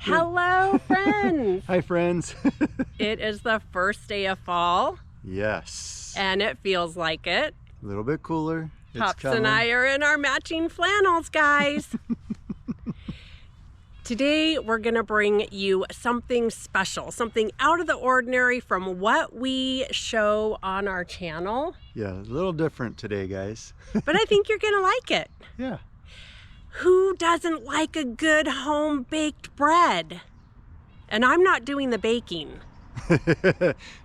Hello, friends. Hi, friends. It is the first day of fall. Yes. And it feels like it. A little bit cooler. Pops and I are in our matching flannels, guys. Today, we're going to bring you something special, something out of the ordinary from what we show on our channel. Yeah, a little different today, guys. But I think you're going to like it. Yeah. Who doesn't like a good home-baked bread? And I'm not doing the baking.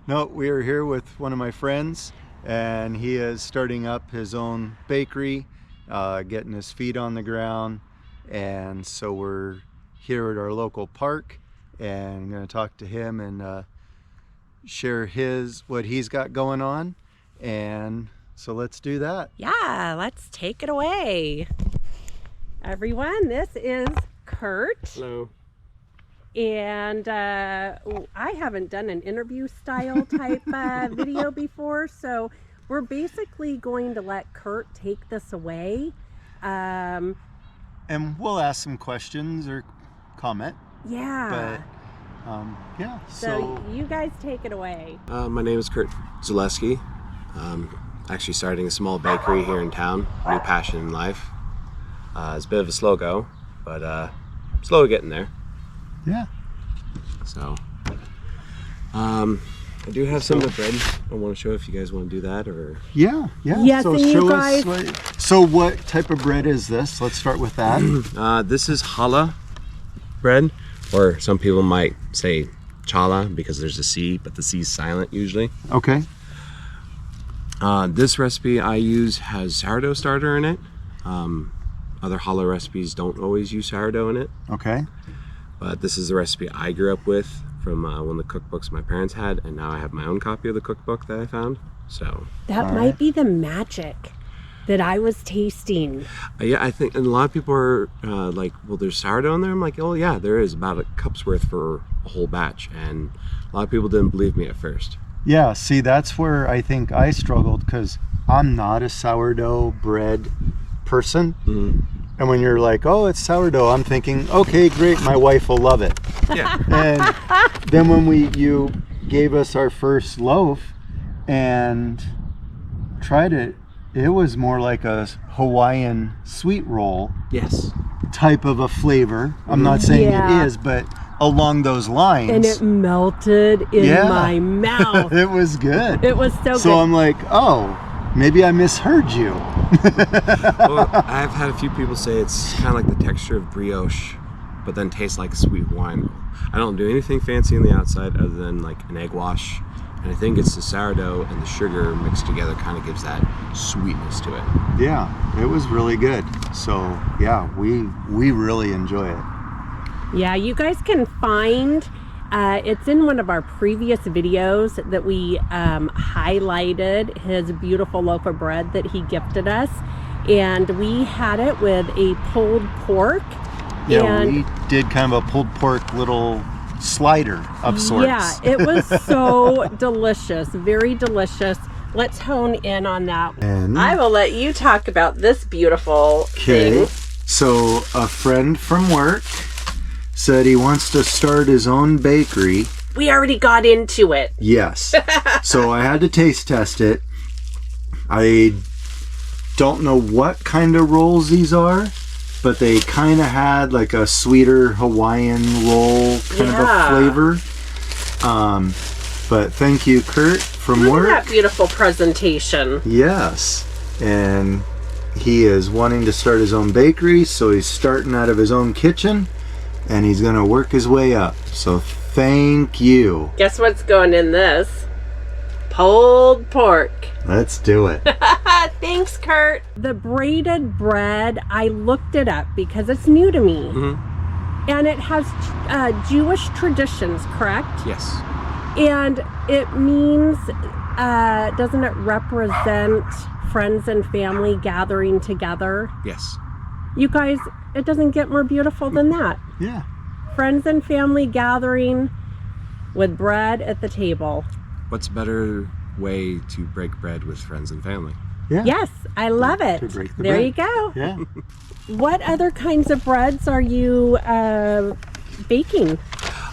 No, we are here with one of my friends, and he is starting up his own bakery, getting his feet on the ground. And so we're here at our local park, and I'm going to talk to him and share what he's got going on. And so let's do that. Yeah, let's take it away. Everyone, this is Kirt. Hello. And I haven't done an interview style type video before, so we're basically going to let Kirt take this away. And we'll ask some questions or comment. Yeah. But yeah, so you guys take it away. My name is Kirt Zaleski. Actually starting a small bakery here in town. New passion in life. It's a bit of a slow go, but slow getting there. Yeah. So, I do have some of the bread I want to show if you guys want to do that, or... Yeah. Yes, so and you guys... So what type of bread is this? Let's start with that. This is challah bread, or some people might say challah because there's a C, but the C is silent usually. Okay. This recipe I use has sourdough starter in it. Other challah recipes don't always use sourdough in it. Okay. But this is the recipe I grew up with from one of the cookbooks my parents had, and now I have my own copy of the cookbook that I found. So that might be the magic that I was tasting. Yeah, I think, and a lot of people are like, well, there's sourdough in there. I'm like, oh yeah, there is about a cup's worth for a whole batch, and a lot of people didn't believe me at first. Yeah, see, that's where I think I struggled, because I'm not a sourdough bread person. Mm-hmm. And when you're like, oh, it's sourdough, I'm thinking, okay, great, my wife will love it. Yeah. And then when you gave us our first loaf and tried it, it was more like a Hawaiian sweet roll. Yes. Type of a flavor. I'm not saying it is, but along those lines. And it melted in my mouth. It was good. It was so good. So I'm like, oh, maybe I misheard you. Well, I've had a few people say it's kind of like the texture of brioche, but then tastes like sweet wine. I don't do anything fancy on the outside other than like an egg wash. And I think it's the sourdough and the sugar mixed together kind of gives that sweetness to it. Yeah, it was really good. So yeah, we really enjoy it. Yeah, you guys can find, it's in one of our previous videos that we highlighted his beautiful loaf of bread that he gifted us. And we had it with a pulled pork. Yeah, we did kind of a pulled pork little slider of sorts. Yeah, it was so delicious, very delicious. Let's hone in on that. And I will let you talk about this beautiful thing. So a friend from work said he wants to start his own bakery. We already got into it. Yes. So I had to taste test it. I don't know what kind of rolls these are, but they kind of had like a sweeter Hawaiian roll kind of a flavor. But thank you, Kirt, from work. Look at that beautiful presentation. Yes. And he is wanting to start his own bakery, so he's starting out of his own kitchen, and he's going to work his way up. So thank you. Guess what's going in this? Pulled pork. Let's do it. Thanks, Kirt. The braided bread, I looked it up because it's new to me. Mm-hmm. And it has Jewish traditions, correct? Yes. And it means, doesn't it represent friends and family gathering together? Yes. You guys, it doesn't get more beautiful than that. Yeah. Friends and family gathering with bread at the table. What's a better way to break bread with friends and family? Yeah. Yes, I love it. To break the there bread. you go. Yeah. What other kinds of breads are you baking?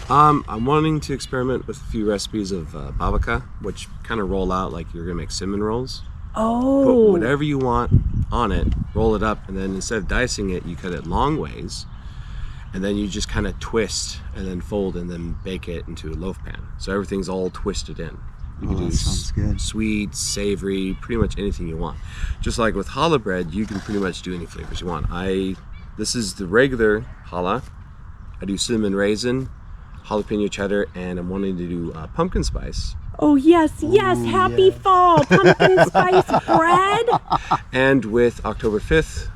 I'm wanting to experiment with a few recipes of babka, which kind of roll out like you're gonna make cinnamon rolls. Oh. Put whatever you want on it, roll it up, and then instead of dicing it, you cut it long ways, and then you just kind of twist and then fold and then bake it into a loaf pan. So everything's all twisted in. You can do that sounds good. sweet, savory, pretty much anything you want. Just like with challah bread, you can pretty much do any flavors you want. This is the regular challah. I do cinnamon raisin, jalapeno cheddar, and I'm wanting to do pumpkin spice. Oh, yes. Happy fall. Pumpkin spice bread. And with October 5th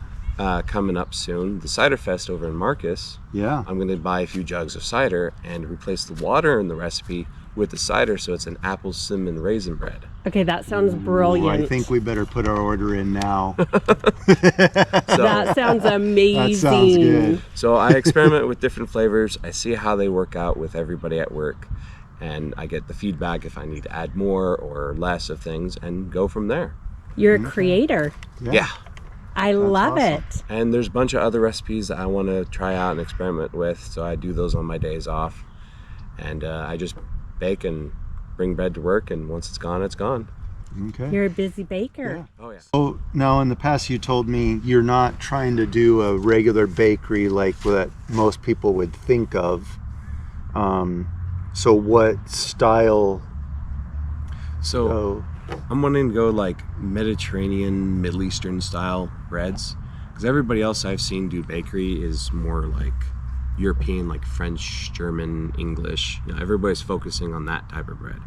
coming up soon, the Cider Fest over in Marcus, Yeah. I'm going to buy a few jugs of cider and replace the water in the recipe with the cider, so it's an apple cinnamon raisin bread. Okay, that sounds brilliant. Ooh, I think we better put our order in now. That sounds amazing. That sounds good. So I experiment with different flavors. I see how they work out with everybody at work, and I get the feedback if I need to add more or less of things and go from there. You're a creator. Yeah. I love awesome. it. And there's a bunch of other recipes that I want to try out and experiment with, so I do those on my days off. And I just bake and bring bread to work, and once it's gone, it's gone. Okay. You're a busy baker. Oh yeah. So now in the past you told me you're not trying to do a regular bakery like what most people would think of. So what style? So I'm wanting to go like Mediterranean, Middle Eastern style breads, because everybody else I've seen do bakery is more like European, like French, German, English. You know, everybody's focusing on that type of bread.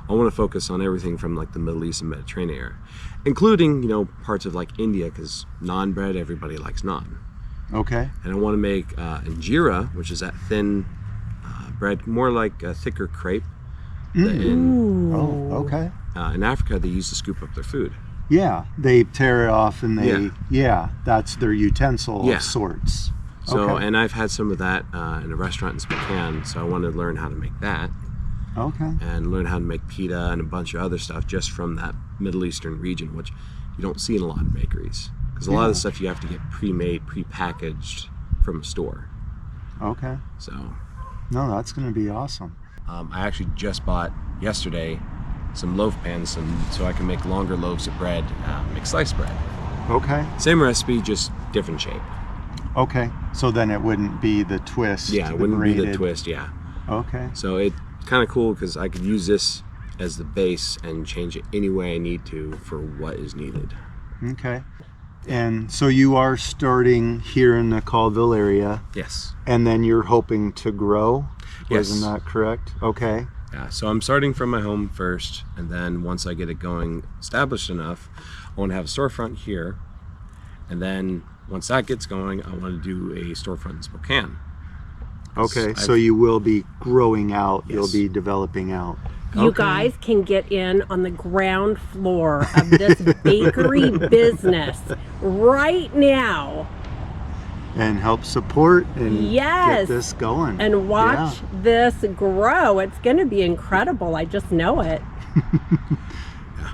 I want to focus on everything from like the Middle East and Mediterranean area, including, you know, parts of like India, because naan bread, everybody likes naan. Okay. And I want to make injera, which is that thin bread, more like a thicker crepe. Oh, okay. In Africa, they use to scoop up their food. Yeah, they tear it off and that's their utensil of sorts. So, Okay. and I've had some of that in a restaurant in Spokane, so I wanted to learn how to make that Okay. and learn how to make pita and a bunch of other stuff just from that Middle Eastern region, which you don't see in a lot of bakeries. Because a lot of the stuff you have to get pre-made, pre-packaged from a store. Okay. So, No, that's going to be awesome. I actually just bought yesterday some loaf pans so I can make longer loaves of bread, make sliced bread. Okay. Same recipe, just different shape. Okay. So then it wouldn't be the twist. Yeah, the it wouldn't be the braided- twist, yeah. Okay. So it's kind of cool because I could use this as the base and change it any way I need to for what is needed. Okay. And so you are starting here in the Colville area, Yes. and then you're hoping to grow? Yes. Isn't that correct? Okay. Yeah, so I'm starting from my home first, and then once I get it going established enough, I want to have a storefront here, and then once that gets going, I want to do a storefront in Spokane. Okay, so you will be growing out, you'll Yes. be developing out. You Okay. guys can get in on the ground floor of this bakery business right now And help support and Yes. get this going. and watch this grow. It's going to be incredible. I just know it.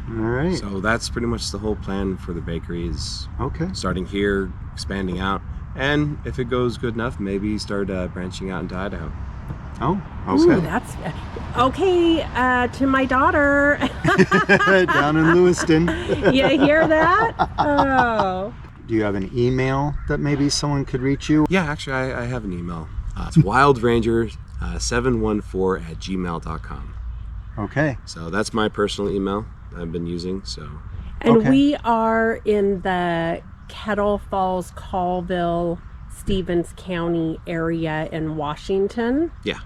All right. So that's pretty much the whole plan for the bakery is Okay. starting here, expanding out, and if it goes good enough, maybe start branching out into Idaho. Oh, Ooh, okay. that's okay. To my daughter, Down in Lewiston. you hear that? Oh, Do you have an email that maybe someone could reach you? Yeah, actually, I have an email. It's wildranger714@gmail.com. Okay. So that's my personal email I've been using. So and Okay. we are in the Kettle Falls, Colville, Stevens County area in Washington. yeah,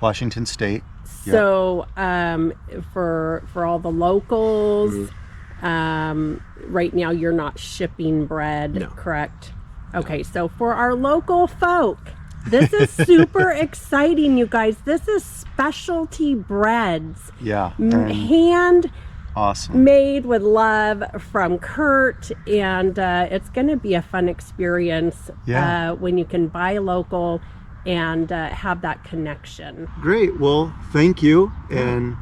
Washington State. So for all the locals, right now you're not shipping bread, No. correct? Okay, so for our local folk, this is super exciting, you guys. This is specialty breads, Yeah. And hand awesome. made with love from Kirt, and it's going to be a fun experience when you can buy local and have that connection. Great. Well, thank you. And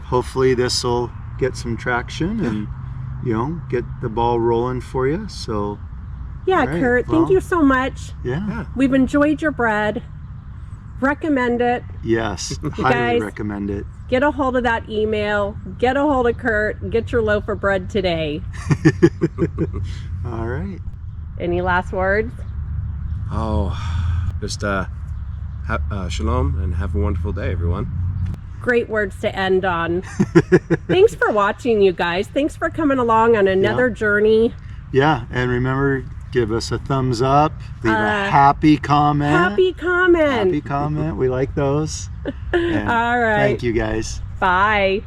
hopefully this will get some traction and, get the ball rolling for you. So, Yeah, All right, Kirt, well- thank you so much. yeah. We've enjoyed your bread. Recommend it. Yes, You highly guys- recommend it. Get a hold of that email. Get a hold of Kirt. Get your loaf of bread today. All right. Any last words? Oh, just shalom and have a wonderful day, everyone. Great words to end on. Thanks for watching, you guys. Thanks for coming along on another journey. Yeah, and remember, give us a thumbs up, leave a happy comment. Happy comment. Happy comment. We like those. And All right. thank you guys. Bye.